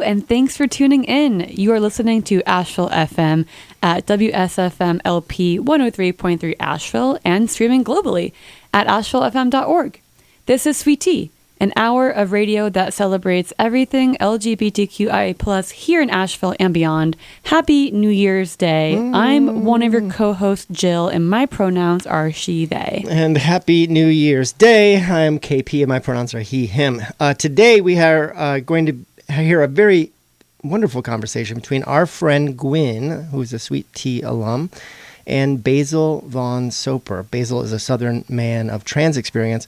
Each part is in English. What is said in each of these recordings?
and thanks for tuning in. You are listening to Asheville FM at WSFM LP 103.3 Asheville and streaming globally at ashevillefm.org. This is Sweet Tea, an hour of radio that celebrates everything LGBTQIA+ here in Asheville and beyond. Happy New Year's Day. I'm one of your co-hosts, Jill, and my pronouns are she, they. And happy New Year's Day. I'm KP, and my pronouns are he, him. Today we are going to hear a very wonderful conversation between our friend Gwyn, who's a Sweet Tea alum, and Basil Soper. Basil is a Southern man of trans experience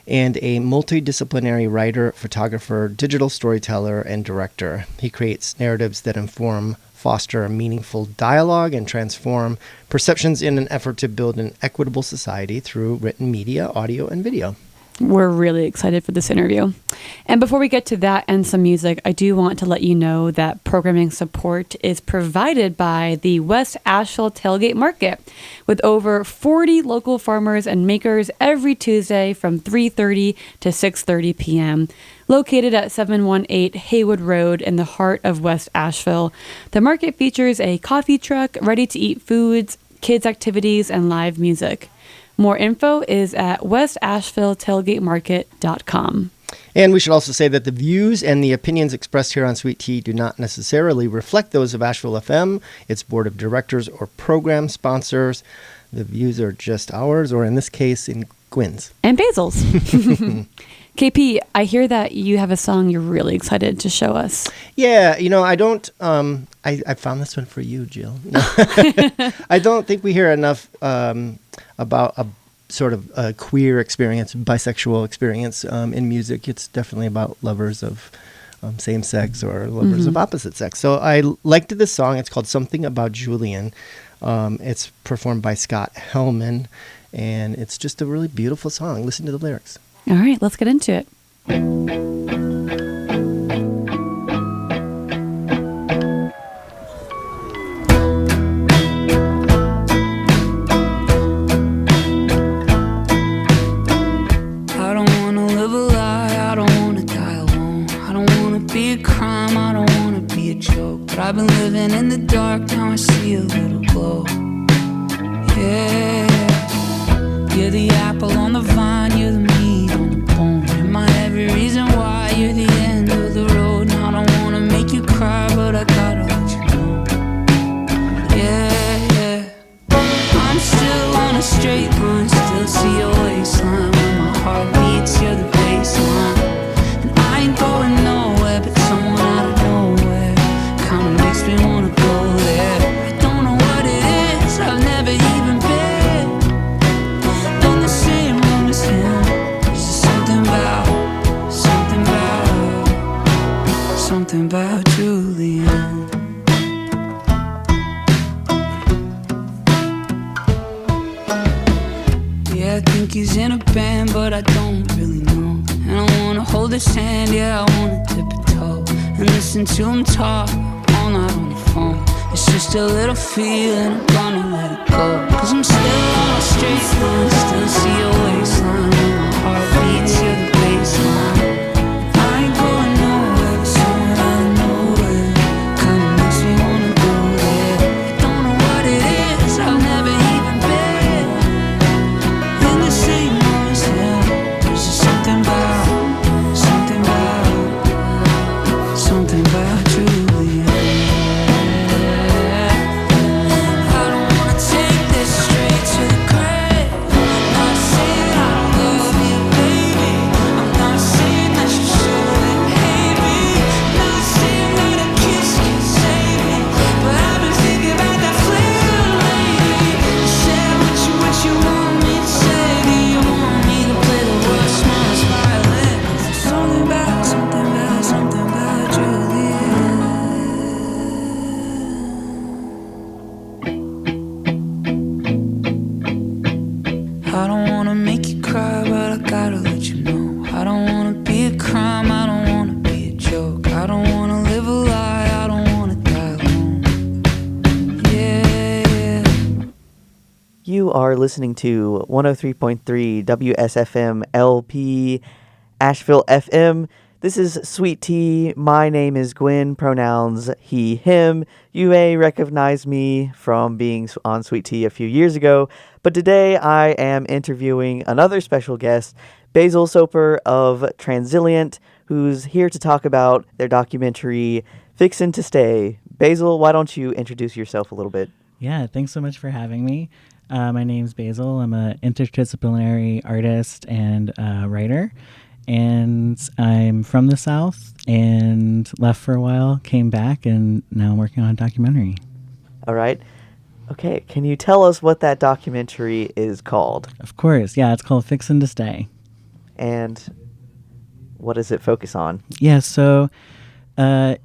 and a multidisciplinary writer, photographer, digital storyteller, and director. He creates narratives that inform, foster meaningful dialogue, and transform perceptions in an effort to build an equitable society through written media, audio, and video. We're really excited for this interview. And before we get to that and some music, I do want to let you know that programming support is provided by the West Asheville Tailgate Market, with over 40 local farmers and makers every Tuesday from 3:30 to 6:30 p.m., located at 718 Haywood Road in the heart of West Asheville. The market features a coffee truck, ready-to-eat foods, kids' activities, and live music. More info is at westashevilletailgatemarket.com. And we should also say that the views and the opinions expressed here on Sweet Tea do not necessarily reflect those of Asheville FM, its board of directors, or program sponsors. The views are just ours, or in this case, in Gwyn's. And Basil's. KP, I hear that you have a song you're really excited to show us. Yeah, I don't... I found this one for you, Jill. No. I don't think we hear enough about a sort of a queer experience, bisexual experience in music. It's definitely about lovers of same sex or lovers of opposite sex. So I liked this song. It's called Something About Julian. It's performed by Scott Hellman, and it's just a really beautiful song. Listen to the lyrics. All right, let's get into it. I've been living in the dark, now I see a little glow. Yeah, you're the apple on the vine, you're the meat on the bone. You're my every reason why, you're the end of the road. Now I don't wanna make you cry, but I gotta let you know. Yeah, I'm still on a straight line, still see your waistline. When my heart beats, you're the baseline. And I ain't going nowhere, but someone out of nowhere makes me wanna go there. I don't know what it is, I've never even been in the same room as him. There's just something about Julian. Yeah, I think he's in a band, but I don't really know. And I wanna hold his hand, yeah, I wanna dip a toe and listen to him talk all night on the phone. It's just a little feeling, I'm gonna let it go. Cause I'm still on a straight line, still see your waistline. When my heart beats, you're the baseline. I ain't going nowhere, but someone out of nowhere kinda makes me wanna go there. I don't know what it is, I've never even been in the same room as him. There's just something about Julian. You are listening to 103.3 WSFM LP Asheville FM. This is Sweet Tea. My name is Gwyn, pronouns he, him. You may recognize me from being on Sweet Tea a few years ago, but today I am interviewing another special guest, Basil Soper of Transilient, who's here to talk about their documentary, Fixin to Stay. Basil, why don't you introduce yourself a little bit? Yeah, thanks so much for having me. My name's Basil. I'm an interdisciplinary artist and writer. And I'm from the South and left for a while, came back, and now I'm working on a documentary. All right. Okay, can you tell us what that documentary is called? Of course. Yeah, it's called Fixin to Stay. And what does it focus on? Yeah, so the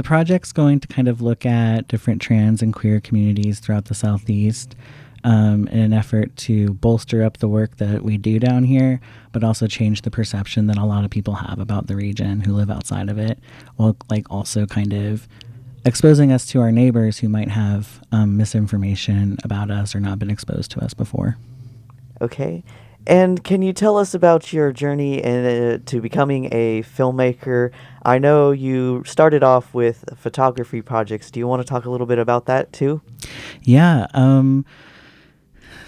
project's going to kind of look at different trans and queer communities throughout the Southeast in an effort to bolster up the work that we do down here, but also change the perception that a lot of people have about the region who live outside of it, while also kind of exposing us to our neighbors who might have misinformation about us or not been exposed to us before. Okay. And can you tell us about your journey to becoming a filmmaker? I know you started off with photography projects. Do you want to talk a little bit about that too? Yeah.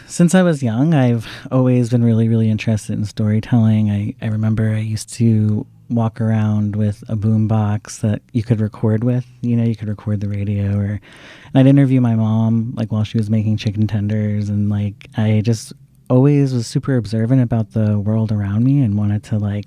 Since I was young, I've always been really, really interested in storytelling. I remember I used to walk around with a boombox that you could record with. You could record the radio, and I'd interview my mom while she was making chicken tenders, and I just always was super observant about the world around me and wanted to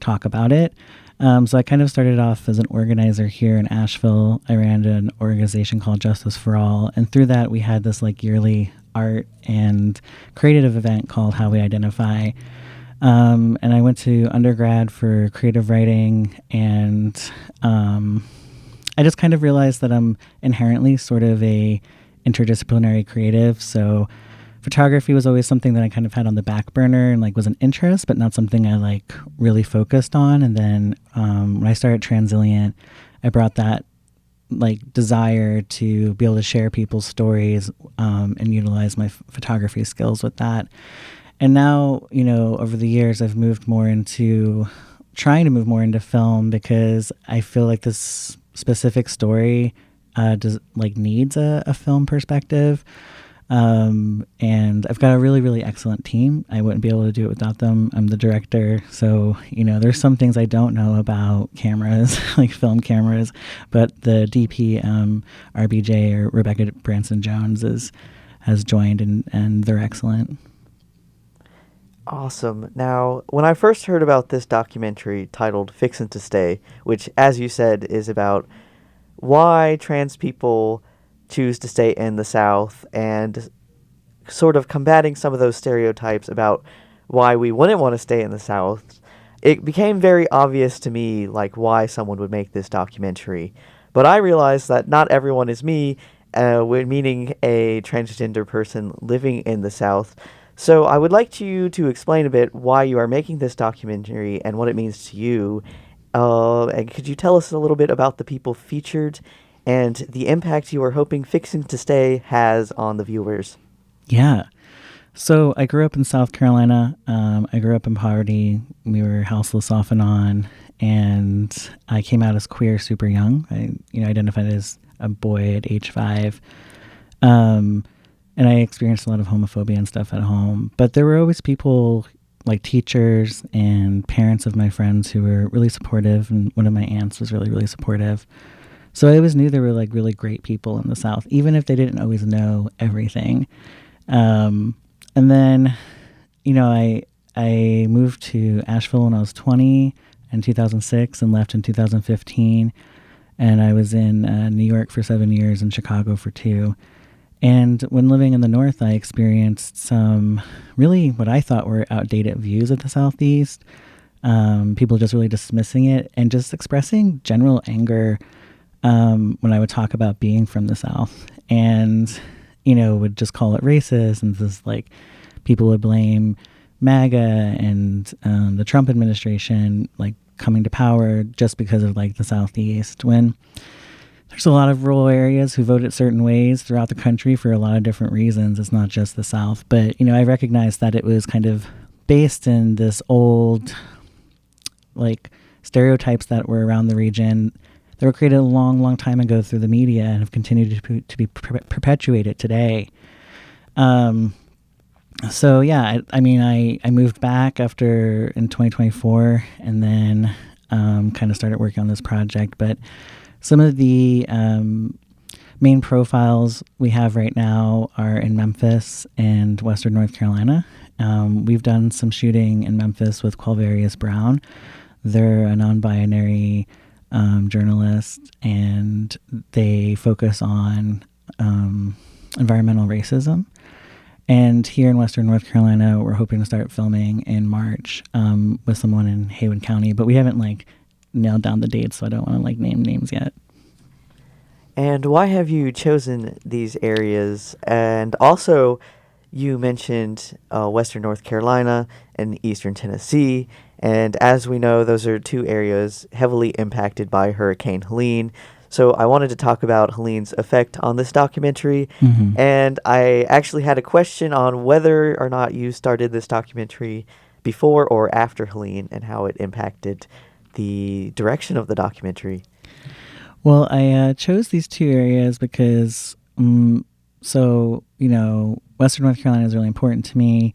talk about it. So I kind of started off as an organizer here in Asheville. I ran an organization called Justice for All, and through that we had this yearly art and creative event called How We Identify. And I went to undergrad for creative writing, and I just kind of realized that I'm inherently sort of a interdisciplinary creative. So photography was always something that I kind of had on the back burner and was an interest, but not something I really focused on. And then when I started Transilient, I brought that desire to be able to share people's stories and utilize my photography skills with that. And now, over the years, I've moved more into trying to move more into film because I feel like this specific story needs a film perspective. And I've got a really, really excellent team. I wouldn't be able to do it without them. I'm the director. So, there's some things I don't know about cameras, film cameras, but the DP, RBJ, or Rebecca Branson-Jones has joined and they're excellent. Awesome. Now, when I first heard about this documentary titled Fixin to Stay, which, as you said, is about why trans people choose to stay in the South and sort of combating some of those stereotypes about why we wouldn't want to stay in the South, it became very obvious to me why someone would make this documentary. But I realized that not everyone is me, meaning a transgender person living in the South. So I would like you to explain a bit why you are making this documentary and what it means to you. And could you tell us a little bit about the people featured and the impact you are hoping Fixin to Stay has on the viewers? Yeah. So I grew up in South Carolina. I grew up in poverty. We were houseless off and on. And I came out as queer super young. I identified as a boy at age 5. And I experienced a lot of homophobia and stuff at home. But there were always people teachers and parents of my friends who were really supportive. And one of my aunts was really, really supportive. So I always knew there were really great people in the South, even if they didn't always know everything. And then, I moved to Asheville when I was 20 in 2006 and left in 2015. And I was in New York for 7 years and Chicago for 2. And when living in the North, I experienced some really what I thought were outdated views of the Southeast. People just really dismissing it and just expressing general anger when I would talk about being from the South, and, would just call it racist, and just people would blame MAGA and the Trump administration coming to power just because of the Southeast, when there's a lot of rural areas who voted certain ways throughout the country for a lot of different reasons. It's not just the South, but I recognized that it was kind of based in this old stereotypes that were around the region that were created a long, long time ago through the media and have continued to be perpetuated today. So yeah, I moved back in 2024, and then kind of started working on this project. But some of the main profiles we have right now are in Memphis and Western North Carolina. We've done some shooting in Memphis with Qualvarius Brown. They're a non-binary journalist, and they focus on environmental racism. And here in Western North Carolina, we're hoping to start filming in March with someone in Haywood County, but we haven't nailed down the dates, so I don't want to name names yet. And why have you chosen these areas? And also, you mentioned Western North Carolina and Eastern Tennessee. And as we know, those are two areas heavily impacted by Hurricane Helene. So I wanted to talk about Helene's effect on this documentary. Mm-hmm. And I actually had a question on whether or not you started this documentary before or after Helene and how it impacted the direction of the documentary. Well, I chose these two areas because, Western North Carolina is really important to me.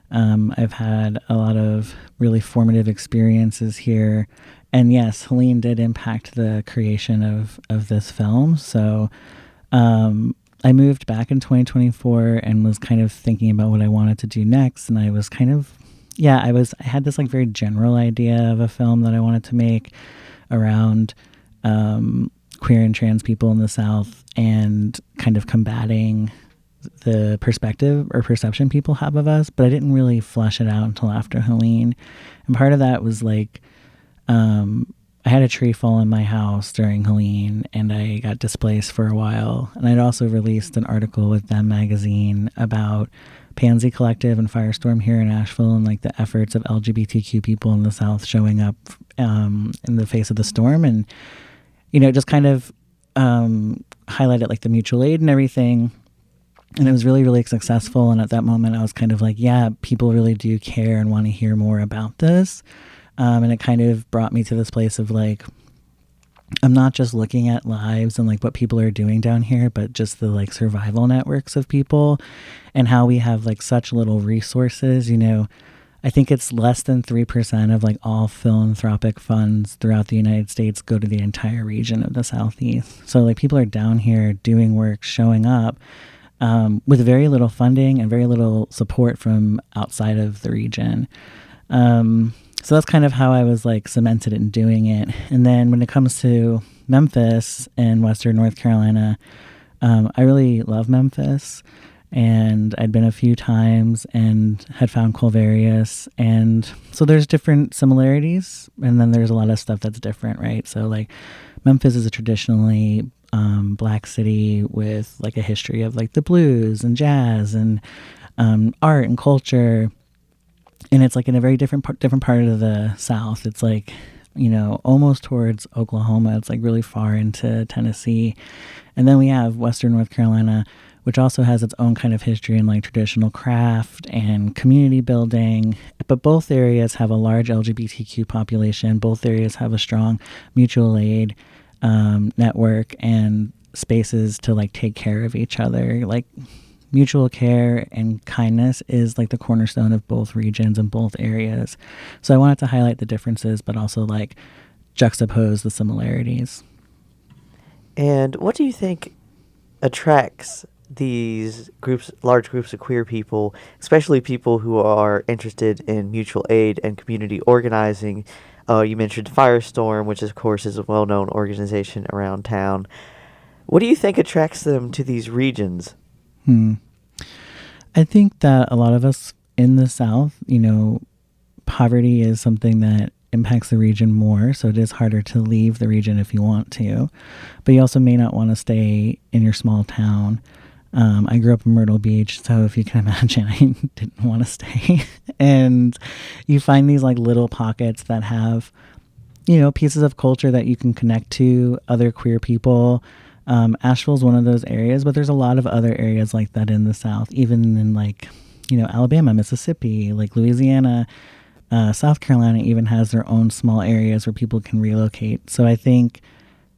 I've had a lot of really formative experiences here. And yes, Helene did impact the creation of this film. So I moved back in 2024 and was kind of thinking about what I wanted to do next. And I was I had this very general idea of a film that I wanted to make around queer and trans people in the South and kind of combating the perspective or perception people have of us, but I didn't really flesh it out until after Helene. And part of that was I had a tree fall in my house during Helene and I got displaced for a while. And I'd also released an article with Them magazine about Pansy Collective and Firestorm here in Asheville and the efforts of LGBTQ people in the South showing up in the face of the storm. And just kind of highlighted the mutual aid and everything. And it was really, really successful. And at that moment, I was kind of people really do care and want to hear more about this. And it kind of brought me to this place of I'm not just looking at lives and what people are doing down here, but just the survival networks of people and how we have such little resources. I think it's less than 3% of all philanthropic funds throughout the United States go to the entire region of the Southeast. So people are down here doing work, showing up with very little funding and very little support from outside of the region. So that's kind of how I was cemented in doing it. And then when it comes to Memphis and Western North Carolina, I really love Memphis. And I'd been a few times and had found Qualvarius. And so there's different similarities. And then there's a lot of stuff that's different, right? So Memphis is a traditionally Black city with a history of the blues and jazz and art and culture. And it's in a very different part of the South. It's almost towards Oklahoma. It's really far into Tennessee. And then we have Western North Carolina, which also has its own kind of history in traditional craft and community building. But both areas have a large LGBTQ population. Both areas have a strong mutual aid network and spaces to take care of each other. Mutual care and kindness is the cornerstone of both regions and both areas. So I wanted to highlight the differences, but also juxtapose the similarities. And what do you think attracts these large groups of queer people, especially people who are interested in mutual aid and community organizing? You mentioned Firestorm, which of course is a well-known organization around town. What do you think attracts them to these regions? I think that a lot of us in the South, poverty is something that impacts the region more. So it is harder to leave the region if you want to. But you also may not want to stay in your small town. I grew up in Myrtle Beach, so if you can imagine, I didn't want to stay. And you find these little pockets that have, pieces of culture that you can connect to, other queer people. Asheville's one of those areas, but there's a lot of other areas like that in the South, even in Alabama, Mississippi, Louisiana. South Carolina even has their own small areas where people can relocate. So I think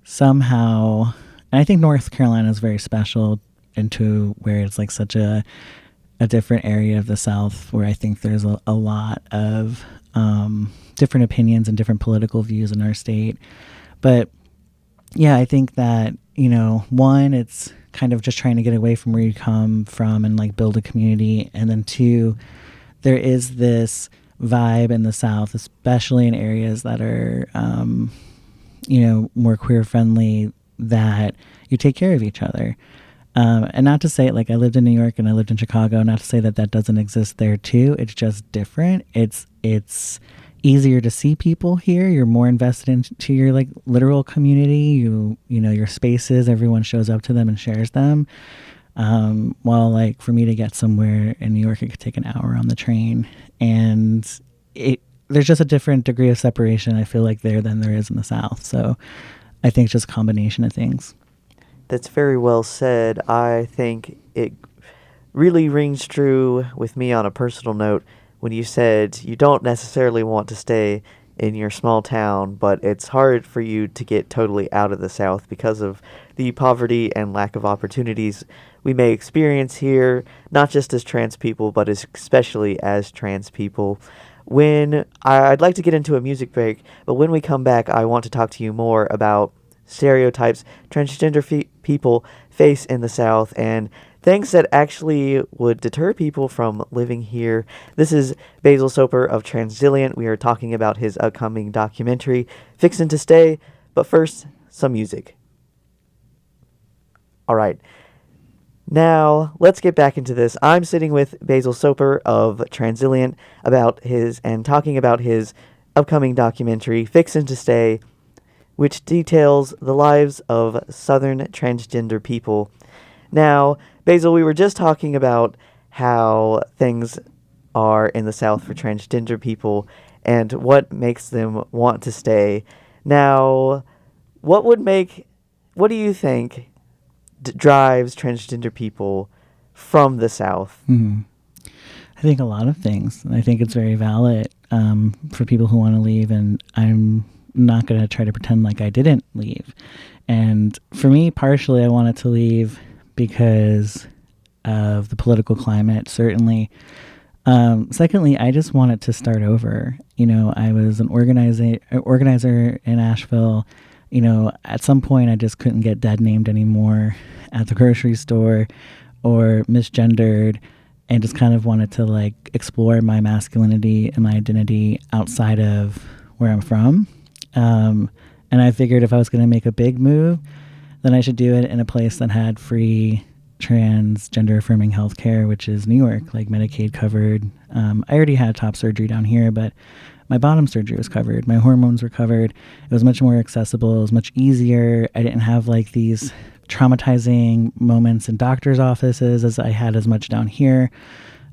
somehow, and I think North Carolina is very special into where it's like such a different area of the South, where I think there's a lot of different opinions and different political views in our state. But yeah, I think that, one, it's kind of just trying to get away from where you come from and like build a community. And then two, there is this vibe in the South, especially in areas that are, more queer friendly, that you take care of each other. And not to say, like, I lived in New York and I lived in Chicago, not to say that that doesn't exist there too. It's just different. It's easier to see people here. You're more invested into your like literal community. Your spaces, everyone shows up to them and shares them. While like for me to get somewhere in New York, it could take an hour on the train, and there's just a different degree of separation, I feel like, there than there is in the South. So I think it's just a combination of things. That's very well said. I think it really rings true with me on a personal note when you said you don't necessarily want to stay in your small town, but it's hard for you to get totally out of the South because of the poverty and lack of opportunities we may experience here, not just as trans people, but especially as trans people. I'd like to get into a music break, but when we come back, I want to talk to you more about stereotypes transgender people face in the South and things that actually would deter people from living here. This is Basil Soper of Transilient. We are talking about his upcoming documentary, Fixin to Stay. But first, some music. All right. Now, let's get back into this. I'm sitting with Basil Soper of Transilient talking about his upcoming documentary, Fixin to Stay, which details the lives of Southern transgender people. Now, Basil, we were just talking about how things are in the South for transgender people and what makes them want to stay. Now, what do you think drives transgender people from the South? Mm-hmm. I think a lot of things. I think it's very valid for people who want to leave, and I'm not going to try to pretend like I didn't leave. And for me, partially, I wanted to leave because of the political climate, certainly. Secondly, I just wanted to start over. I was an organizer in Asheville. At some point, I just couldn't get dead named anymore at the grocery store or misgendered, and just kind of wanted to like explore my masculinity and my identity outside of where I'm from. And I figured if I was going to make a big move, then I should do it in a place that had free transgender affirming healthcare, which is New York, like Medicaid covered. I already had top surgery down here, but my bottom surgery was covered. My hormones were covered. It was much more accessible. It was much easier. I didn't have like these traumatizing moments in doctor's offices as I had as much down here.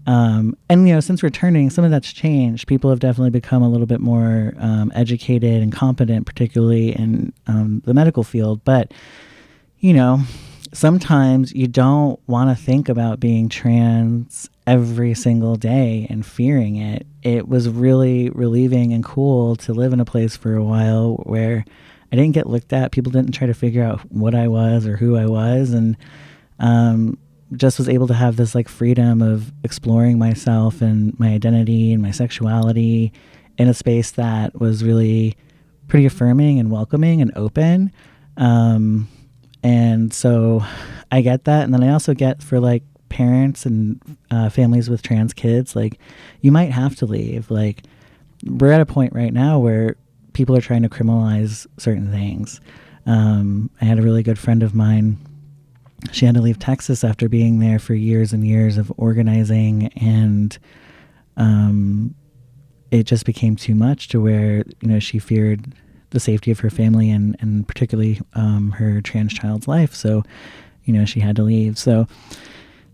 And, since returning, some of that's changed. People have definitely become a little bit more educated and competent, particularly in the medical field. But, sometimes you don't want to think about being trans every single day and fearing it. It was really relieving and cool to live in a place for a while where I didn't get looked at. People didn't try to figure out what I was or who I was. And just was able to have this like freedom of exploring myself and my identity and my sexuality in a space that was really pretty affirming and welcoming and open. And so I get that. And then I also get for like parents and families with trans kids, like you might have to leave. Like we're at a point right now where people are trying to criminalize certain things. I had a really good friend of mine. She had to leave Texas after being there for years and years of organizing, and it just became too much to where, she feared the safety of her family and particularly her trans child's life. So, she had to leave. So,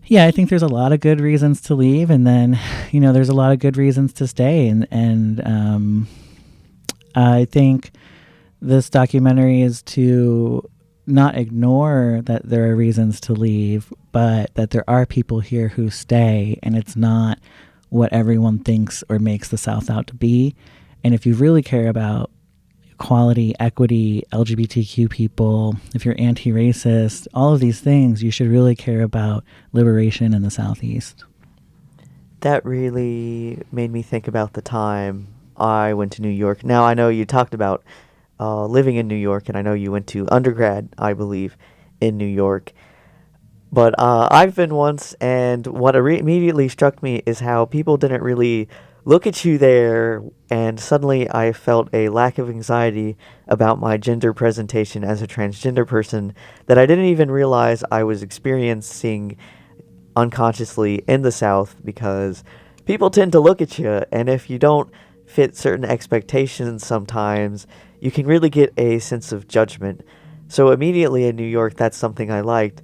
yeah, I think there's a lot of good reasons to leave, and then, there's a lot of good reasons to stay. And I think this documentary is to not ignore that there are reasons to leave, but that there are people here who stay, and it's not what everyone thinks or makes the South out to be. And if you really care about equality, equity, LGBTQ people, if you're anti-racist, all of these things, you should really care about liberation in the Southeast. That really made me think about the time I went to New York. Now, I know you talked about living in New York, and I know you went to undergrad, I believe, in New York. But I've been once, and what immediately struck me is how people didn't really look at you there, and suddenly I felt a lack of anxiety about my gender presentation as a transgender person that I didn't even realize I was experiencing unconsciously in the South, because people tend to look at you, and if you don't fit certain expectations sometimes, you can really get a sense of judgment. So immediately in New York, that's something I liked.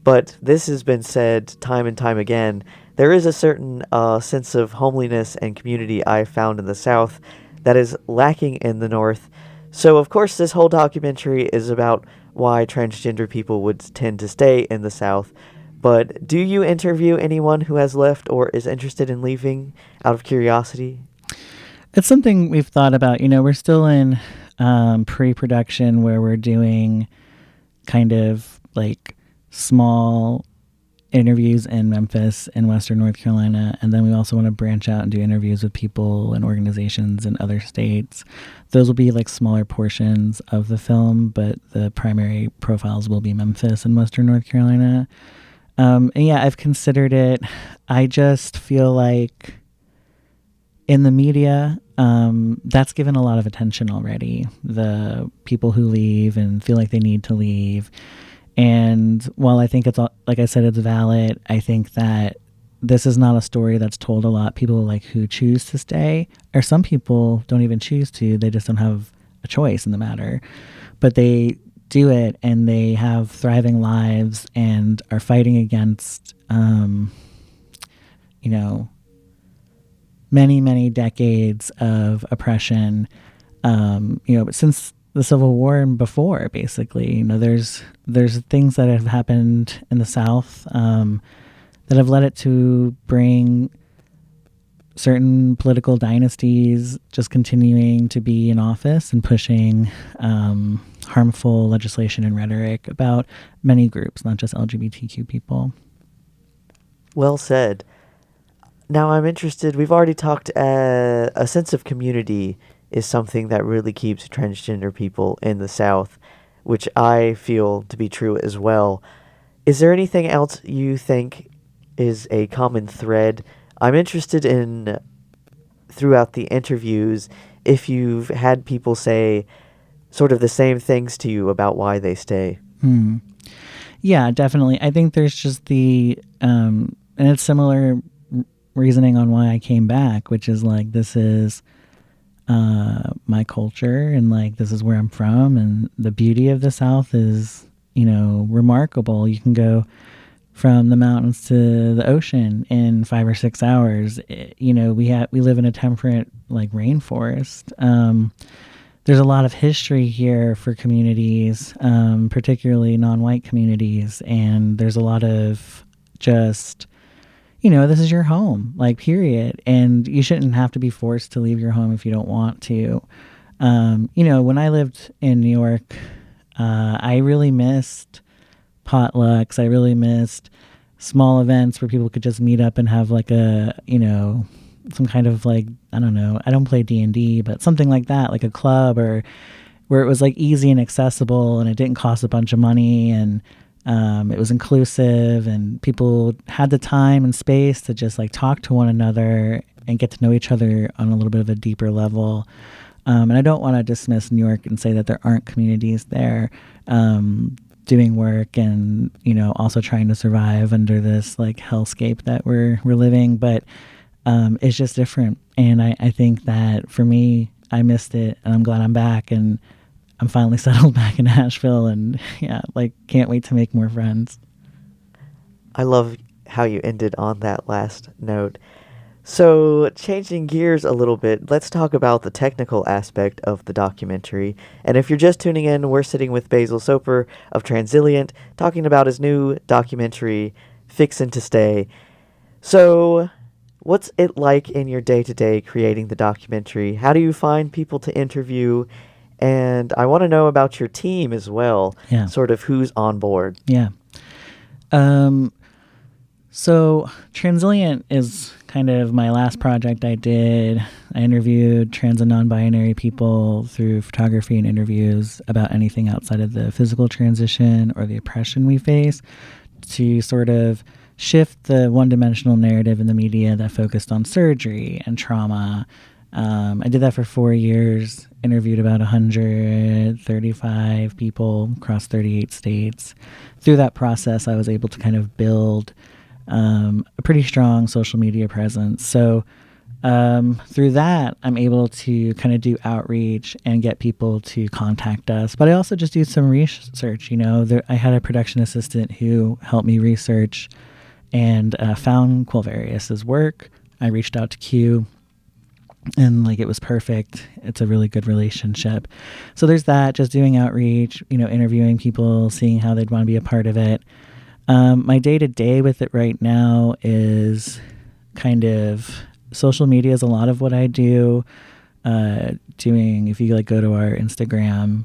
But this has been said time and time again. There is a certain sense of homeliness and community I found in the South that is lacking in the North. So, of course, this whole documentary is about why transgender people would tend to stay in the South. But do you interview anyone who has left or is interested in leaving out of curiosity? It's something we've thought about. We're still in pre-production where we're doing kind of like small interviews in Memphis and Western North Carolina, and then we also want to branch out and do interviews with people and organizations in other states. Those will be like smaller portions of the film, but the primary profiles will be Memphis and Western North Carolina. And yeah, I've considered it. I just feel like in the media, that's given a lot of attention already. The people who leave and feel like they need to leave. And while I think it's, like I said, it's valid, I think that this is not a story that's told a lot. People like who choose to stay, or some people don't even choose to, they just don't have a choice in the matter. But they do it, and they have thriving lives and are fighting against, many, many decades of oppression, but since the Civil War and before, basically, there's things that have happened in the South that have led it to bring certain political dynasties just continuing to be in office and pushing harmful legislation and rhetoric about many groups, not just LGBTQ people. Well said. Now I'm interested, we've already talked, a sense of community is something that really keeps transgender people in the South, which I feel to be true as well. Is there anything else you think is a common thread? I'm interested in, throughout the interviews, if you've had people say sort of the same things to you about why they stay. Yeah, definitely. I think there's just and it's similar reasoning on why I came back, which is like, this is my culture, and like this is where I'm from, and the beauty of the South is remarkable. You can go from the mountains to the ocean in 5 or 6 hours. We live in a temperate like rainforest. There's a lot of history here for communities, particularly non-white communities, and there's a lot of just this is your home, like, period. And you shouldn't have to be forced to leave your home if you don't want to. When I lived in New York, I really missed potlucks. I really missed small events where people could just meet up and have like some kind of like, I don't know, I don't play D&D, but something like that, like a club, or where it was like easy and accessible and it didn't cost a bunch of money, and it was inclusive, and people had the time and space to just like talk to one another and get to know each other on a little bit of a deeper level. And I don't want to dismiss New York and say that there aren't communities there doing work and, also trying to survive under this like hellscape that we're living. But it's just different. And I think that for me, I missed it, and I'm glad I'm back, and I'm finally settled back in Asheville, and can't wait to make more friends. I love how you ended on that last note. So, changing gears a little bit, let's talk about the technical aspect of the documentary. And if you're just tuning in, we're sitting with Basil Soper of Transilient, talking about his new documentary, Fixin to Stay. So, What's it like in your day-to-day creating the documentary? How do you find people to interview? And I want to know about your team as well. Yeah. Sort of who's on board. Yeah. So Transilient is kind of my last project I did. I interviewed trans and non-binary people through photography and interviews about anything outside of the physical transition or the oppression we face, to sort of shift the one-dimensional narrative in the media that focused on surgery and trauma. I did that for 4 years, interviewed about 135 people across 38 states. Through that process, I was able to kind of build a pretty strong social media presence. So through that, I'm able to kind of do outreach and get people to contact us. But I also just do some research. I had a production assistant who helped me research and found Quilvarius's work. I reached out to Q, and it was perfect. It's a really good relationship. So there's that, just doing outreach, interviewing people, seeing how they'd want to be a part of it. My day-to-day with it right now is kind of social media is a lot of what I do. If you go to our Instagram,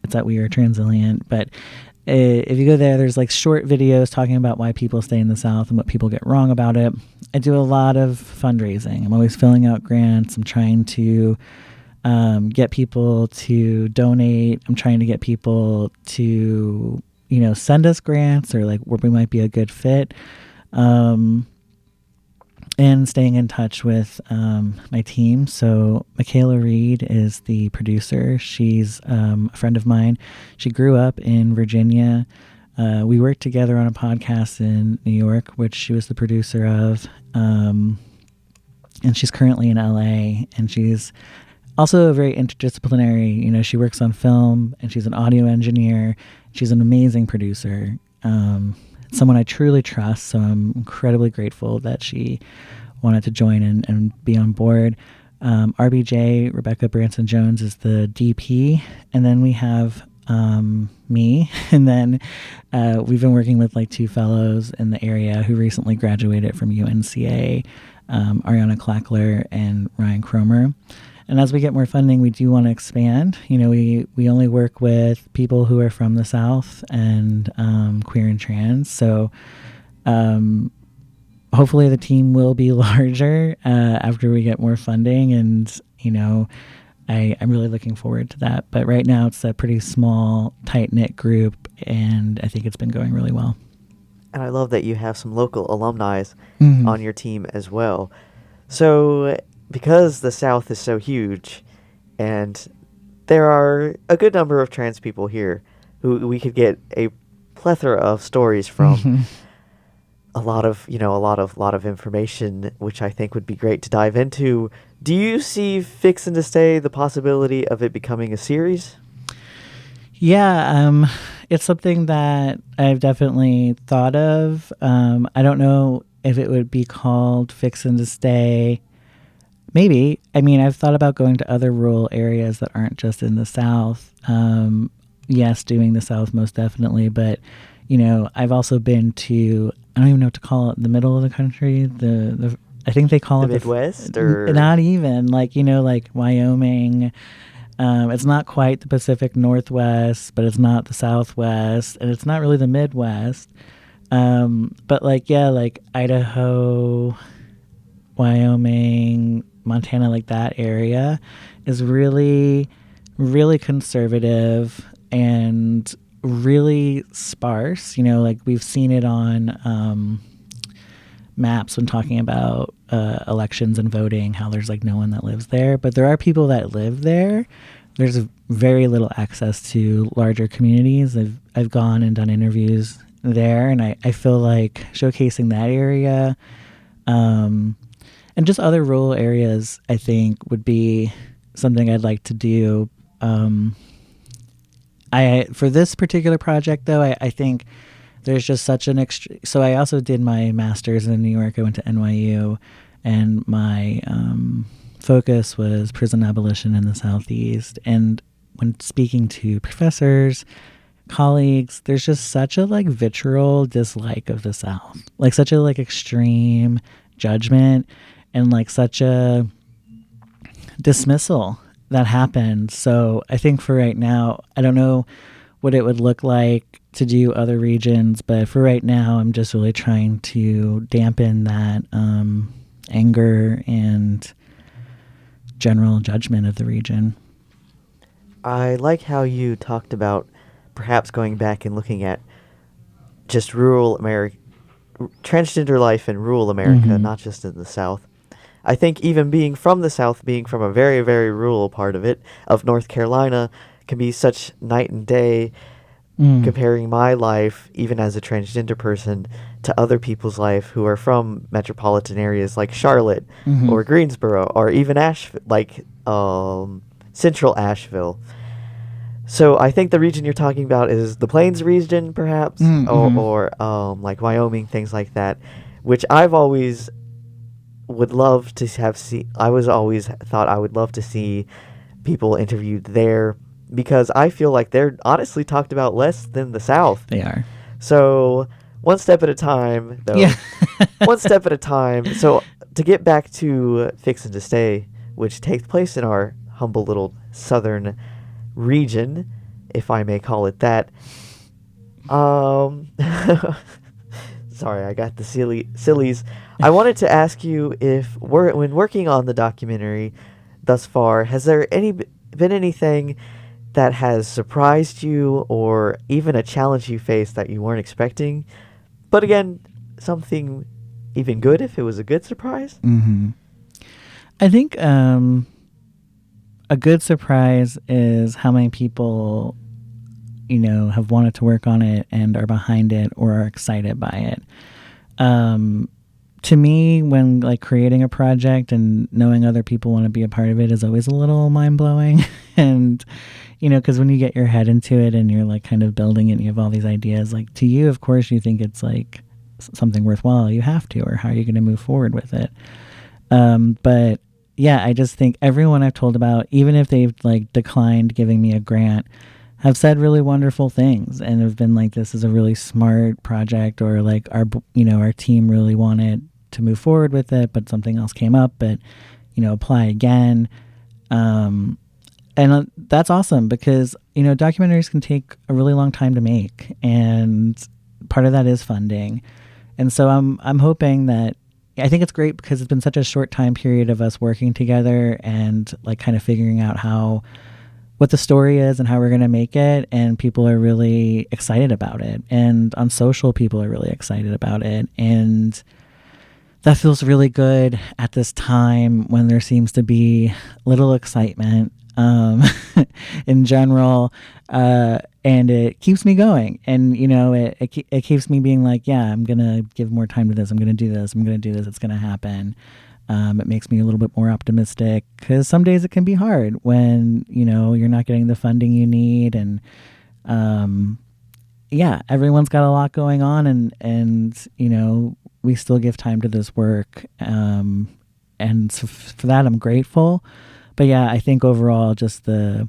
it's at We Are Transilient. But if you go there, there's short videos talking about why people stay in the South and what people get wrong about it. I do a lot of fundraising. I'm always filling out grants. I'm trying to get people to donate. I'm trying to get people to send us grants or where we might be a good fit. And staying in touch with my team. So Michaela Reed is the producer. She's a friend of mine. She grew up in Virginia. We worked together on a podcast in New York, which she was the producer of. And she's currently in LA. And she's also very interdisciplinary. She works on film, and she's an audio engineer. She's an amazing producer. Someone I truly trust, so I'm incredibly grateful that she wanted to join and be on board. RBJ, Rebecca Branson-Jones, is the DP, and then we have me, and then we've been working with 2 fellows in the area who recently graduated from UNCA, Ariana Clackler and Ryan Cromer. And as we get more funding, we do want to expand. We only work with people who are from the South and queer and trans. So hopefully the team will be larger after we get more funding. And, I'm really looking forward to that. But right now it's a pretty small, tight-knit group, and I think it's been going really well. And I love that you have some local alumni on your team as well. So because the South is so huge, and there are a good number of trans people here who we could get a plethora of stories from, a lot of information, which I think would be great to dive into. Do you see Fixin to Stay, the possibility of it becoming a series? Yeah, it's something that I've definitely thought of. I don't know if it would be called Fixin to Stay. Maybe. I've thought about going to other rural areas that aren't just in the South. Yes, doing the South most definitely, but I've also been to, I don't even know what to call it, the middle of the country. I think they call the it Midwest, or not even Wyoming. It's not quite the Pacific Northwest, but it's not the Southwest, and it's not really the Midwest. But Idaho, Wyoming, Montana, that area is really, really conservative and really sparse. We've seen it on maps when talking about elections and voting, how there's no one that lives there. But there are people that live there. There's very little access to larger communities. I've gone and done interviews there, and I feel like showcasing that area and just other rural areas, I think, would be something I'd like to do. For this particular project, though, I think there's just such an so I also did my master's in New York. I went to NYU, and my focus was prison abolition in the Southeast. And when speaking to professors, colleagues, there's just such a visceral dislike of the South, such a extreme judgment and like such a dismissal that happened. So I think for right now, I don't know what it would look like to do other regions, but for right now, I'm just really trying to dampen that anger and general judgment of the region. I like how you talked about perhaps going back and looking at just rural America, transgender life in rural America, not just in the South. I think even being from the South, being from a very, very rural part of it, of North Carolina, can be such night and day comparing my life, even as a transgender person, to other people's life who are from metropolitan areas like Charlotte or Greensboro or even Central Asheville. So I think the region you're talking about is the Plains region, perhaps, or like Wyoming, things like that, which I've always would love to have I was always thought I would love to see people interviewed there, because I feel like they're honestly talked about less than the South. They are. So one step at a time, though. Yeah. One step at a time. So to get back to Fixin to Stay, which takes place in our humble little southern region, if I may call it that. Sorry, I got the sillies. I wanted to ask you if, when working on the documentary thus far, has there been anything that has surprised you, or even a challenge you faced that you weren't expecting? But again, something even good if it was a good surprise? I think a good surprise is how many people, have wanted to work on it and are behind it or are excited by it. To me, when like creating a project and knowing other people want to be a part of it is always a little mind-blowing. And, because when you get your head into it and you're like kind of building it and you have all these ideas, like to you, of course, you think it's like something worthwhile. You have to, or how are you going to move forward with it? But yeah, I just think everyone I've told about, even if they've like declined giving me a grant, have said really wonderful things and have been like, this is a really smart project, or like our team really wanted to move forward with it, but something else came up, but apply again. And that's awesome, because documentaries can take a really long time to make, and part of that is funding. And so I'm hoping that, I think it's great because it's been such a short time period of us working together and like kind of figuring out what the story is and how we're going to make it, and people are really excited about it, and on social people are really excited about it, and that feels really good at this time when there seems to be little excitement in general, and it keeps me going, and it keeps me being like, yeah, I'm gonna give more time to this, I'm gonna do this, it's gonna happen. It makes me a little bit more optimistic, because some days it can be hard when you're not getting the funding you need, and everyone's got a lot going on, and we still give time to this work, and so for that I'm grateful. But yeah, I think overall, just the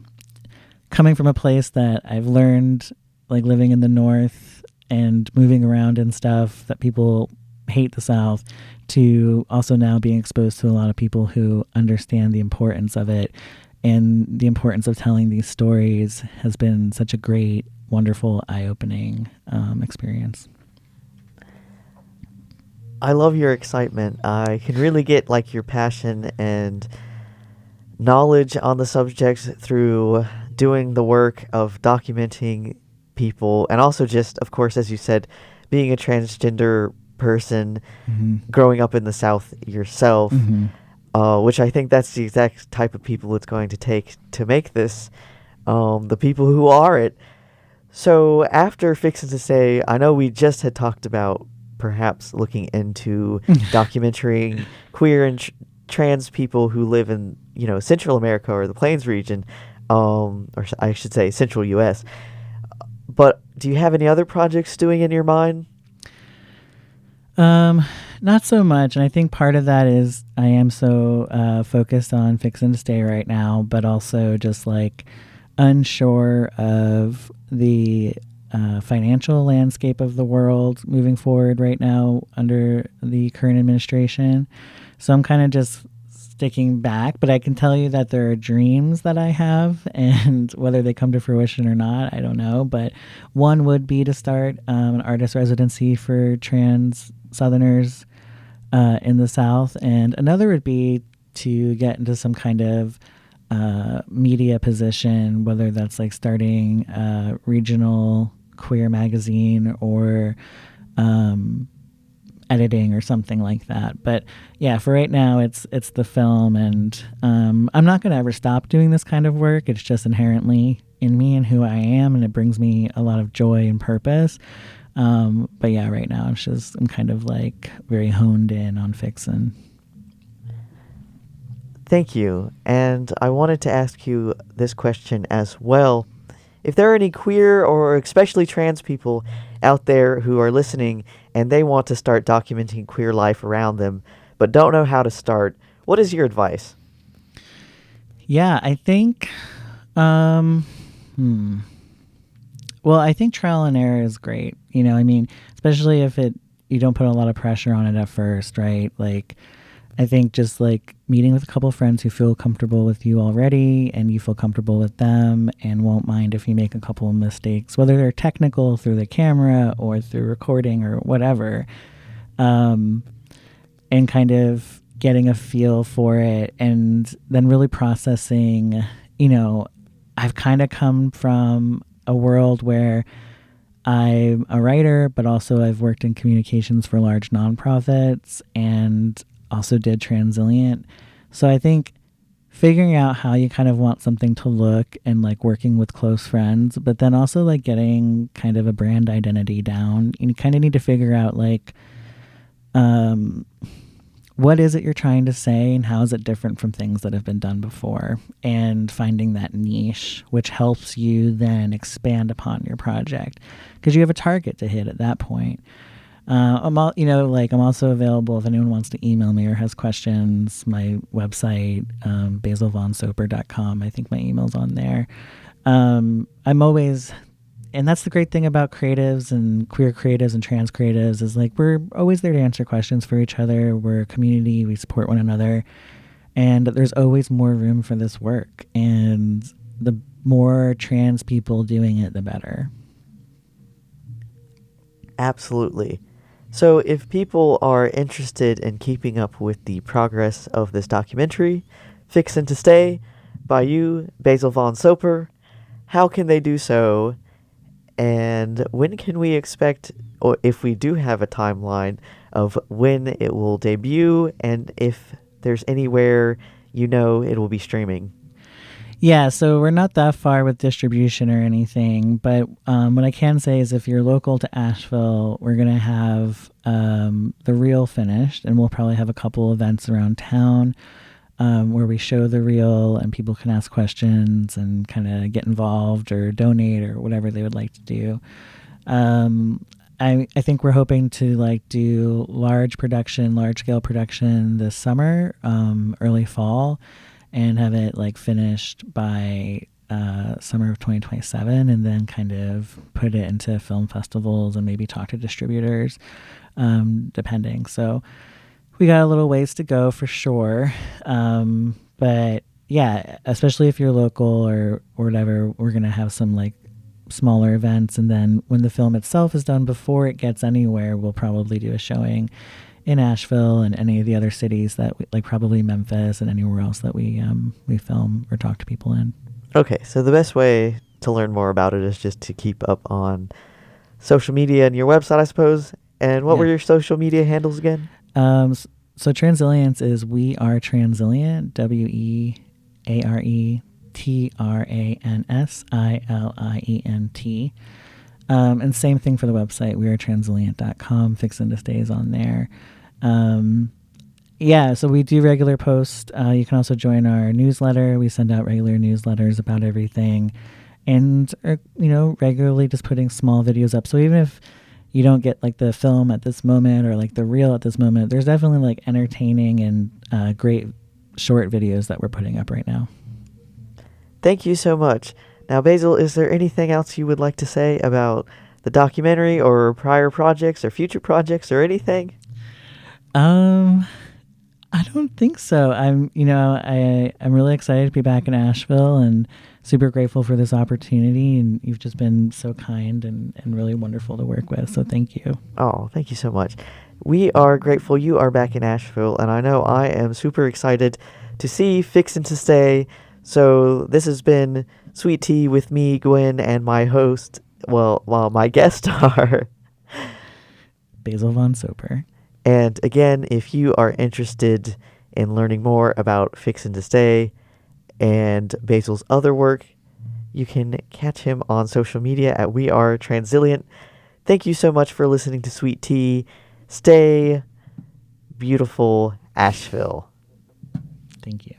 coming from a place that I've learned, like living in the North and moving around and stuff, that people hate the South, to also now being exposed to a lot of people who understand the importance of it and the importance of telling these stories, has been such a great, wonderful, eye-opening experience. I love your excitement. I can really get like your passion and knowledge on the subject through doing the work of documenting people, and also just, of course, as you said, being a transgender person, growing up in the South yourself, which I think that's the exact type of people it's going to take to make this, the people who are it. So after Fixin to Stay, I know we just had talked about perhaps looking into documenting queer and trans people who live in, Central America or the Plains region, or I should say Central U.S. But do you have any other projects stewing in your mind? Not so much. And I think part of that is I am so focused on Fixin to Stay right now, but also just like unsure of the financial landscape of the world moving forward right now under the current administration. So I'm kind of just sticking back, but I can tell you that there are dreams that I have, and whether they come to fruition or not, I don't know. But one would be to start an artist residency for trans Southerners in the South, and another would be to get into some kind of media position, whether that's like starting a regional queer magazine or editing or something like that. But yeah, for right now, it's the film, and I'm not going to ever stop doing this kind of work. It's just inherently in me and who I am, and it brings me a lot of joy and purpose. But yeah, right now I'm kind of like very honed in on Fixin. Thank you. And I wanted to ask you this question as well. If there are any queer or especially trans people out there who are listening and they want to start documenting queer life around them but don't know how to start, what is your advice? Yeah, I think, well, I think trial and error is great. You know, I mean, especially if you don't put a lot of pressure on it at first, right? Like, I think just like meeting with a couple of friends who feel comfortable with you already and you feel comfortable with them and won't mind if you make a couple of mistakes, whether they're technical through the camera or through recording or whatever, and kind of getting a feel for it and then really processing. You know, I've kind of come from a world where I'm a writer, but also I've worked in communications for large nonprofits and also did Transilient. So I think figuring out how you kind of want something to look and like working with close friends, but then also like getting kind of a brand identity down. You kind of need to figure out like, what is it you're trying to say and how is it different from things that have been done before, and finding that niche, which helps you then expand upon your project because you have a target to hit at that point. I'm also available if anyone wants to email me or has questions. My website, basilsoper.com. I think my email's on there. I'm always, and that's the great thing about creatives and queer creatives and trans creatives is like we're always there to answer questions for each other. We're a community. We support one another, and there's always more room for this work. And the more trans people doing it, the better. Absolutely. So if people are interested in keeping up with the progress of this documentary, Fixin to Stay, by you, Basil Soper, how can they do so? And when can we expect, or if we do have a timeline of when it will debut, and if there's anywhere it will be streaming? Yeah, so we're not that far with distribution or anything, but what I can say is if you're local to Asheville, we're going to have the reel finished, and we'll probably have a couple events around town where we show the reel and people can ask questions and kind of get involved or donate or whatever they would like to do. I think we're hoping to like do large scale production this summer, early fall, and have it like finished by summer of 2027, and then kind of put it into film festivals and maybe talk to distributors, depending. So we got a little ways to go for sure. But yeah, especially if you're local or whatever, we're going to have some like smaller events. And then when the film itself is done, before it gets anywhere, we'll probably do a showing in Asheville and any of the other cities that we, like probably Memphis and anywhere else that we film or talk to people in. Okay, so the best way to learn more about it is just to keep up on social media and your website, I suppose. And what were your social media handles again? So Transilient is We Are Transilient, WeAreTransilient. And same thing for the website, wearetransilient.com. Fixin to Stay is on there. So we do regular posts. You can also join our newsletter. We send out regular newsletters about everything, and regularly just putting small videos up. So even if you don't get like the film at this moment or like the reel at this moment, there's definitely like entertaining and great short videos that we're putting up right now. Thank you so much. Now, Basil, is there anything else you would like to say about the documentary or prior projects or future projects or anything? I don't think so. I'm really excited to be back in Asheville and super grateful for this opportunity. And you've just been so kind and really wonderful to work with. So thank you. Oh, thank you so much. We are grateful you are back in Asheville, and I know I am super excited to see Fixin to Stay. So this has been Sweet Tea with me, Gwyn, and my host, my guest star, Basil von Soper. And again, if you are interested in learning more about Fixin to Stay and Basil's other work, you can catch him on social media at We Are Transilient. Thank you so much for listening to Sweet Tea. Stay beautiful, Asheville. Thank you.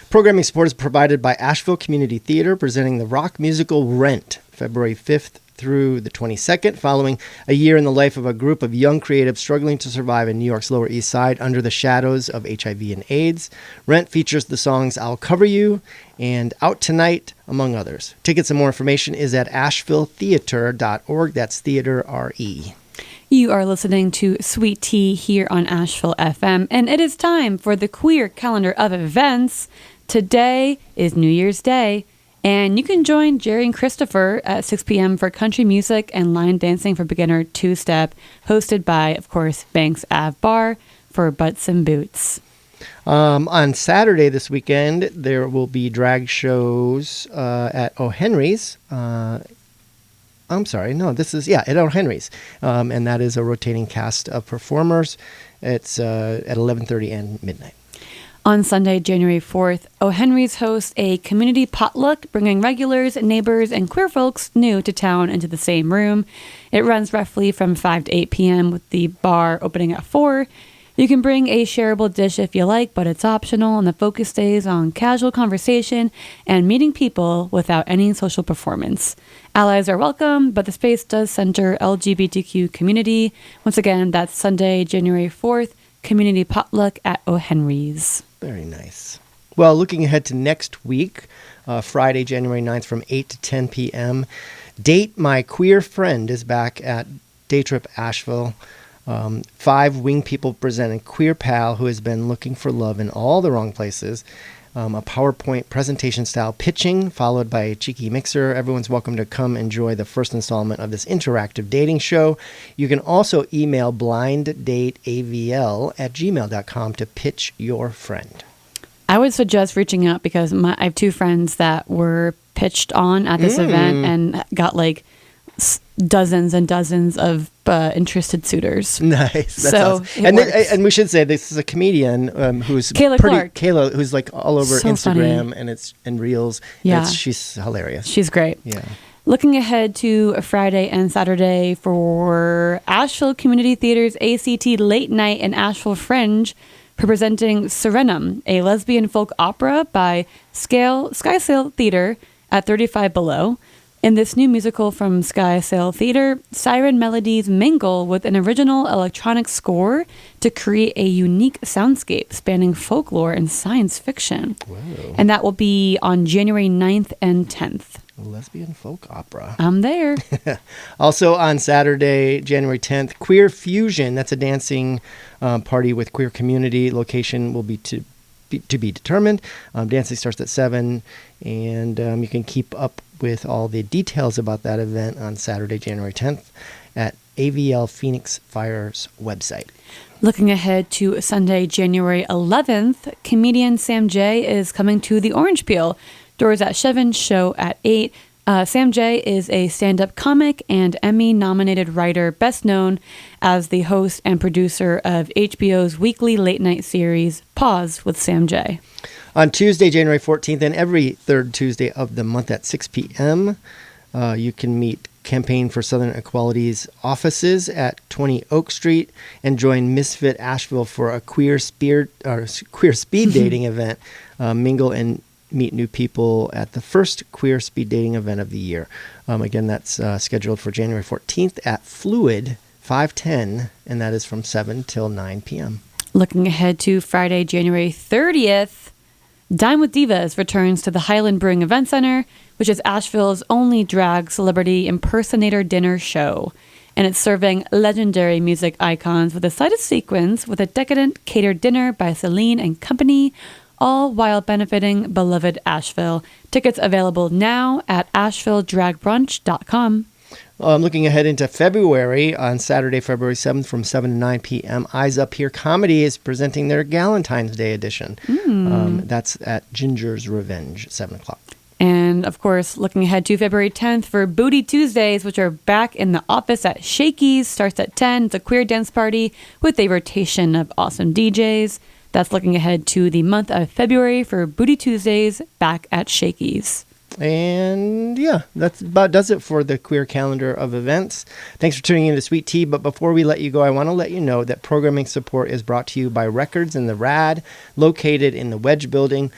Programming support is provided by Asheville Community Theater, presenting the rock musical Rent, February 5th through the 22nd, following a year in the life of a group of young creatives struggling to survive in New York's Lower East Side under the shadows of HIV and AIDS. Rent features the songs I'll Cover You and Out Tonight, among others. Tickets and more information is at ashevilletheater.org. That's theater, R-E. You are listening to Sweet Tea here on Asheville FM, and it is time for the queer calendar of events. Today is New Year's Day, and you can join Jerry and Christopher at 6 p.m. for country music and line dancing for beginner two-step, hosted by, of course, Banks Ave Bar for Butts and Boots. On Saturday this weekend, there will be drag shows at O'Henry's. At O'Henry's. And that is a rotating cast of performers. It's at 11:30 and midnight. On Sunday, January 4th, O'Henry's hosts a community potluck, bringing regulars, neighbors, and queer folks new to town into the same room. It runs roughly from 5 to 8 p.m. with the bar opening at 4. You can bring a shareable dish if you like, but it's optional, and the focus stays on casual conversation and meeting people without any social performance. Allies are welcome, but the space does center LGBTQ community. Once again, that's Sunday, January 4th, community potluck at O'Henry's. Very nice. Well, looking ahead to next week, Friday, January 9th from 8 to 10 p.m., Date My Queer Friend is back at Day Trip Asheville. 5 wing people presenting Queer Pal, who has been looking for love in all the wrong places. A PowerPoint presentation-style pitching, followed by a cheeky mixer. Everyone's welcome to come enjoy the first installment of this interactive dating show. You can also email blinddateavl@gmail.com to pitch your friend. I would suggest reaching out because I have 2 friends that were pitched on at this event and got like dozens and dozens of interested suiters. Nice. That's so awesome. And we should say this is a comedian who's Kayla, who's like all over so Instagram funny. and Reels. Yeah, she's hilarious. She's great. Yeah. Looking ahead to a Friday and Saturday for Asheville Community Theater's ACT Late Night and Asheville Fringe, presenting Serenum, a lesbian folk opera by Skysail Theater at 35 Below. In this new musical from Skysail Theater, siren melodies mingle with an original electronic score to create a unique soundscape spanning folklore and science fiction. Whoa. And that will be on January 9th and 10th. A lesbian folk opera. I'm there. Also on Saturday, January 10th, Queer Fusion. That's a dancing party with queer community. Location will be to be determined. Dancing starts at 7, and you can keep up with all the details about that event on Saturday, January 10th at AVL Phoenix Fire's website. Looking ahead to Sunday, January 11th, comedian Sam J is coming to the Orange Peel. Doors at 7, show at 8. Sam J is a stand-up comic and Emmy-nominated writer, best known as the host and producer of HBO's weekly late-night series, Pause with Sam J. On Tuesday, January 14th, and every third Tuesday of the month at 6 p.m., you can meet Campaign for Southern Equality's offices at 20 Oak Street and join Misfit Asheville for a queer speed dating event. Mingle and meet new people at the first queer speed dating event of the year. Again, that's scheduled for January 14th at Fluid 510, and that is from 7 till 9 p.m. Looking ahead to Friday, January 30th, Dine with Divas returns to the Highland Brewing Event Center, which is Asheville's only drag celebrity impersonator dinner show. And it's serving legendary music icons with a side of sequins with a decadent catered dinner by Celine and Company, all while benefiting beloved Asheville. Tickets available now at ashevilledragbrunch.com. I'm looking ahead into February. On Saturday, February 7th from 7 to 9 p.m., Eyes Up Here Comedy is presenting their Galentine's Day edition. That's at Ginger's Revenge, 7 o'clock. And, of course, looking ahead to February 10th for Booty Tuesdays, which are back in the office at Shakey's. Starts at 10. It's a queer dance party with a rotation of awesome DJs. That's looking ahead to the month of February for Booty Tuesdays back at Shakey's. And yeah, that's about does it for the queer calendar of events. Thanks for tuning in to Sweet Tea. But before we let you go, I want to let you know that programming support is brought to you by Records in the Rad, located in the Wedge Building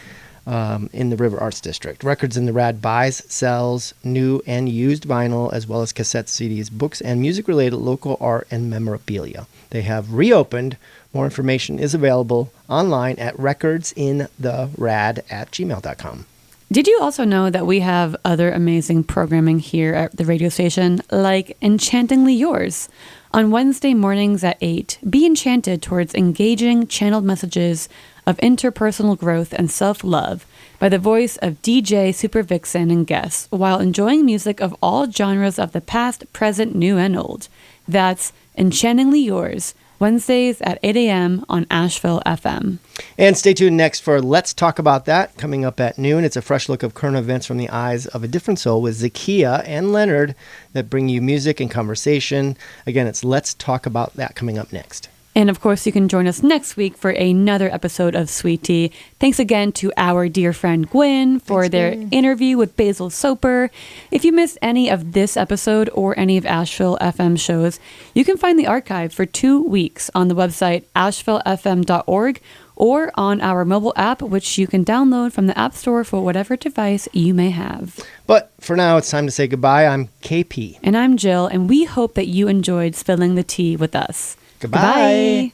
in the River Arts District. Records in the Rad buys, sells new and used vinyl, as well as cassettes, CDs, books, and music-related local art and memorabilia. They have reopened. More information is available online at recordsintherad@gmail.com. Did you also know that we have other amazing programming here at the radio station, like Enchantingly Yours? On Wednesday mornings at 8, be enchanted towards engaging channeled messages of interpersonal growth and self-love by the voice of DJ Super Vixen and guests, while enjoying music of all genres of the past, present, new, and old. That's Enchantingly Yours, Wednesdays at 8 a.m. on Asheville FM. And stay tuned next for Let's Talk About That, coming up at noon. It's a fresh look of current events from the eyes of a different soul with Zakiya and Leonard that bring you music and conversation. Again, it's Let's Talk About That coming up next. And of course, you can join us next week for another episode of Sweet Tea. Thanks again to our dear friend Gwyn for their interview with Basil Soper. If you missed any of this episode or any of Asheville FM shows, you can find the archive for 2 weeks on the website ashevillefm.org or on our mobile app, which you can download from the App Store for whatever device you may have. But for now, it's time to say goodbye. I'm KP. And I'm Jill, and we hope that you enjoyed spilling the tea with us. Goodbye.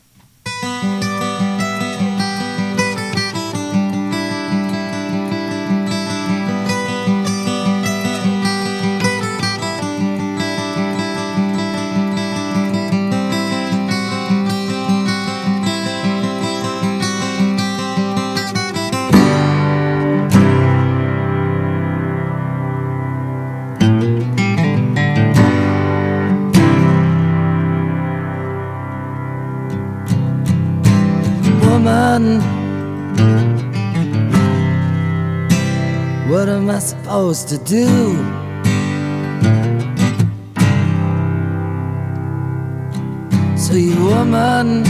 Woman, what am I supposed to do? Sweet woman,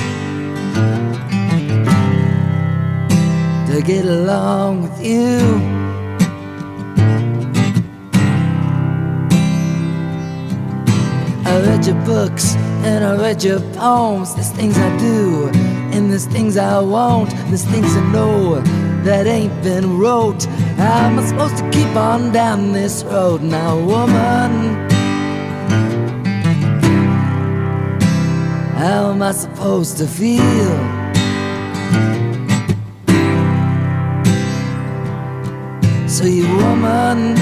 to get along with you. I read your books and I read your poems. There's things I do and there's things I won't. There's things I know that ain't been wrote. How am I supposed to keep on down this road now, woman? How am I supposed to feel? Sweet woman,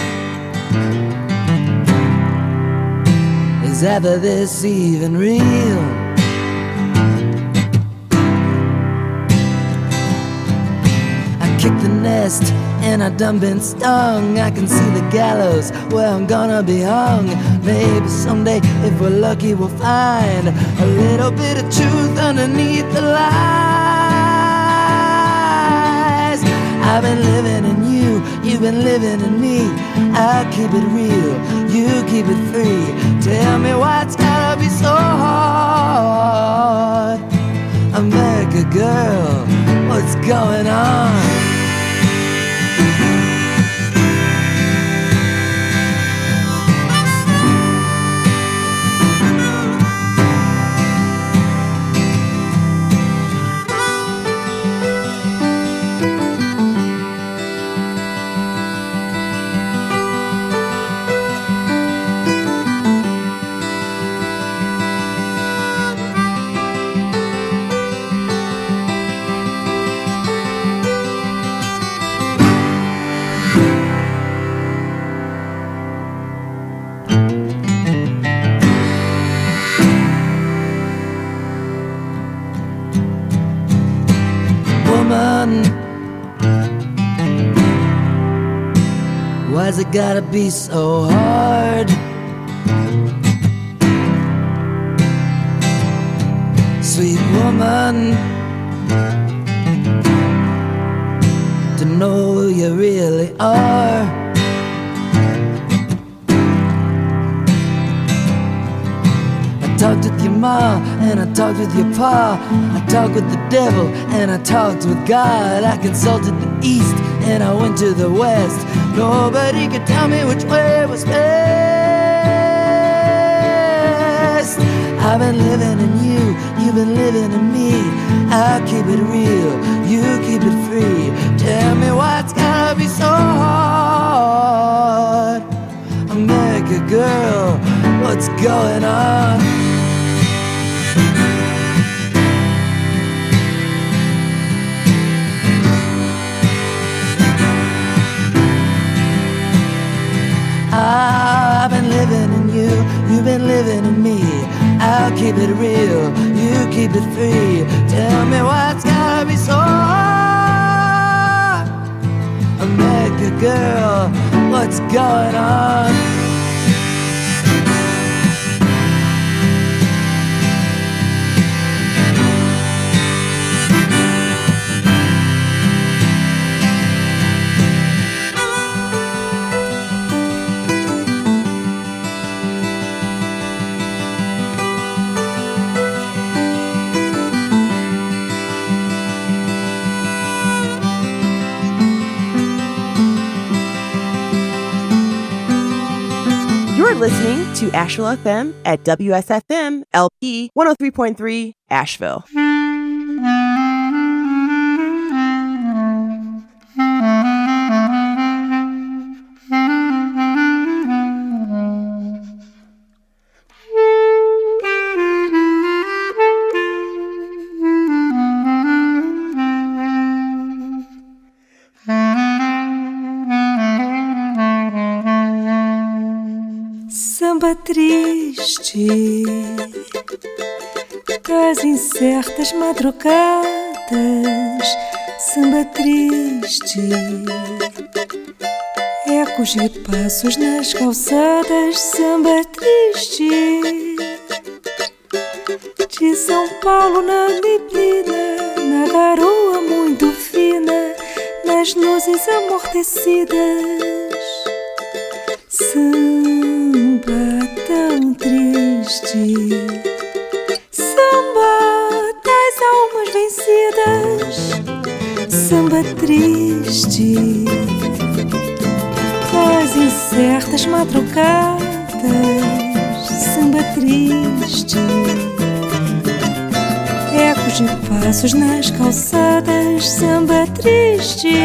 is ever this even real? I kicked the nest and I done been stung. I can see the gallows where I'm gonna be hung. Maybe someday, if we're lucky, we'll find a little bit of truth underneath the lies. I've been living in you, you've been living in me. I'll keep it real, you keep it free. Tell me why it's gotta be so hard. America girl, what's going on? woman. Why's it gotta be so hard? Sweet woman, to know who you really are. I talked with your ma, and I talked with your pa. I talked with the devil, and I talked with God. I consulted the east, and I went to the west. Nobody could tell me which way was best. I've been living in you, you've been living in me. I'll keep it real, you keep it free. Tell me why it's gotta be so hard. America girl, what's going on? I've been living in you, you've been living in me. I'll keep it real, you keep it free. Tell me why it's gotta be so hard. America girl, what's going on? Listening to Asheville FM at WSFM LP 103.3 Asheville. Samba triste das incertas madrugadas, samba triste, ecos de passos nas calçadas, samba triste de São Paulo na neblina, na garoa muito fina, nas luzes amortecidas. Samba tão triste, samba das almas vencidas, samba triste das incertas madrugadas, samba triste, ecos de passos nas calçadas, samba triste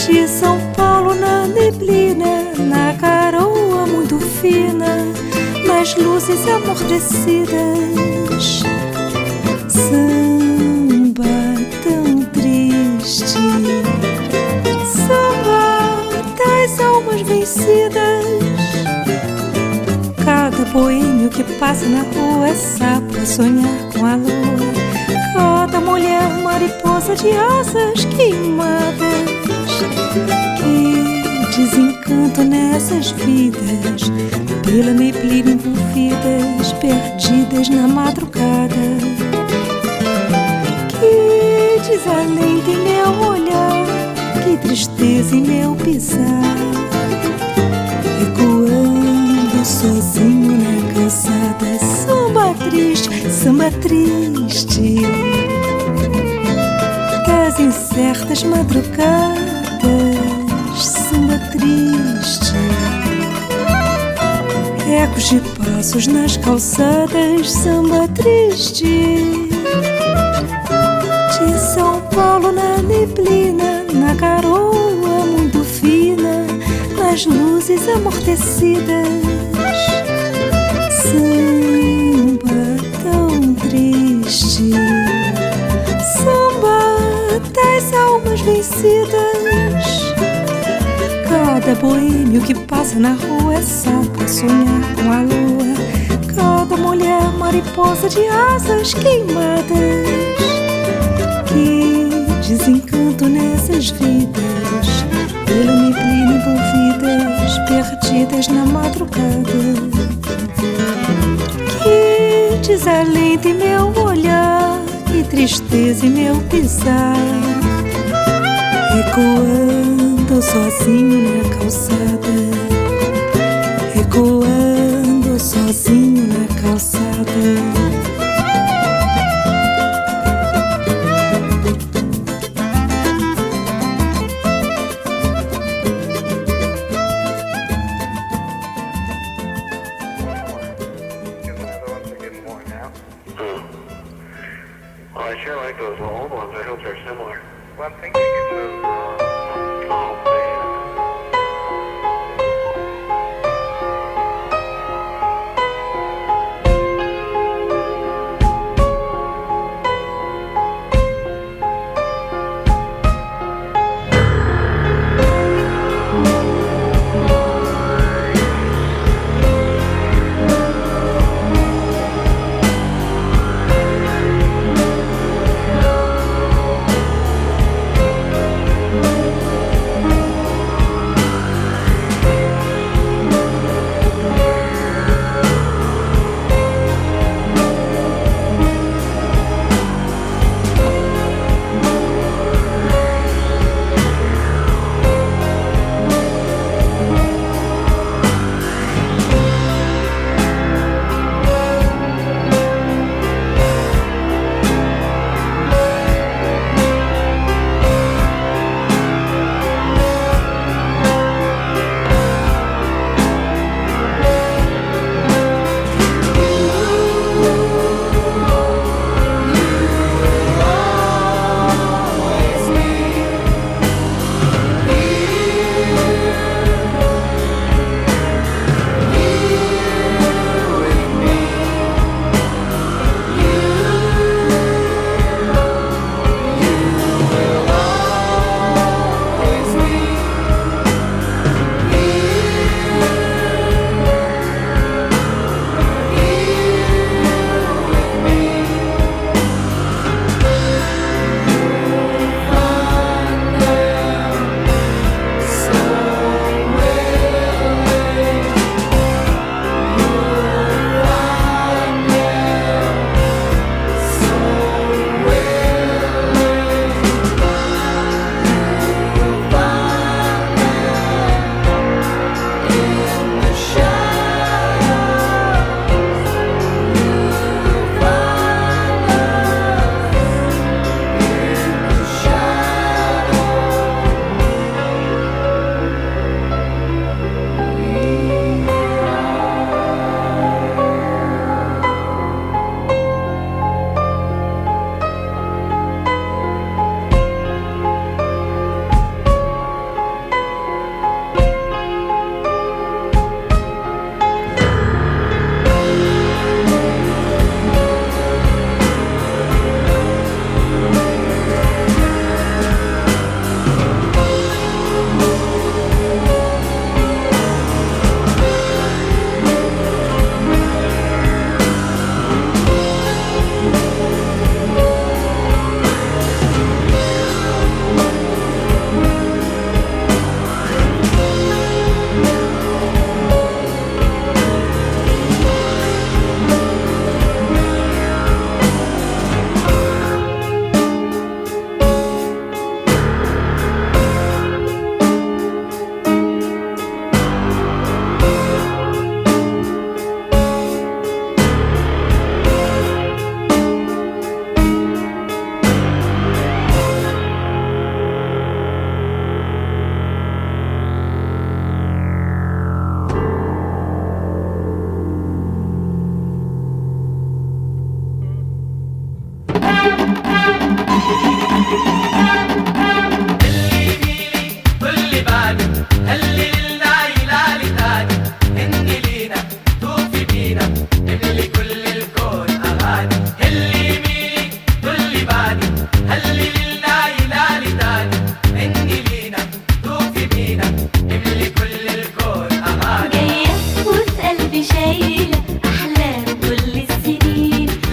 de São Paulo na neblina, na garoa muito fina, nas luzes amortecidas. Samba tão triste, samba das almas vencidas. Cada boêmio que passa na rua é sapo a sonhar com a lua. Cada mulher mariposa de asas queimadas. Que desencanto nessas vidas, pela neblina envolvidas, perdidas na madrugada. Que desalento em meu olhar, que tristeza em meu pisar, ecoando sozinho na calçada. Samba triste das incertas madrugadas, samba triste, ecos de passos nas calçadas, samba triste de São Paulo na neblina, na garoa muito fina, nas luzes amortecidas. Samba tão triste, samba das almas vencidas. Cada boêmio que passa na rua é sapo a sonhar com a lua. Cada mulher mariposa de asas queimadas. Desencanto nessas vidas, pela neblina envolvidas, perdidas na madrugada. Que desalento em meu olhar, que tristeza em meu pisar, ecoando sozinho na calçada, ecoando sozinho na calçada.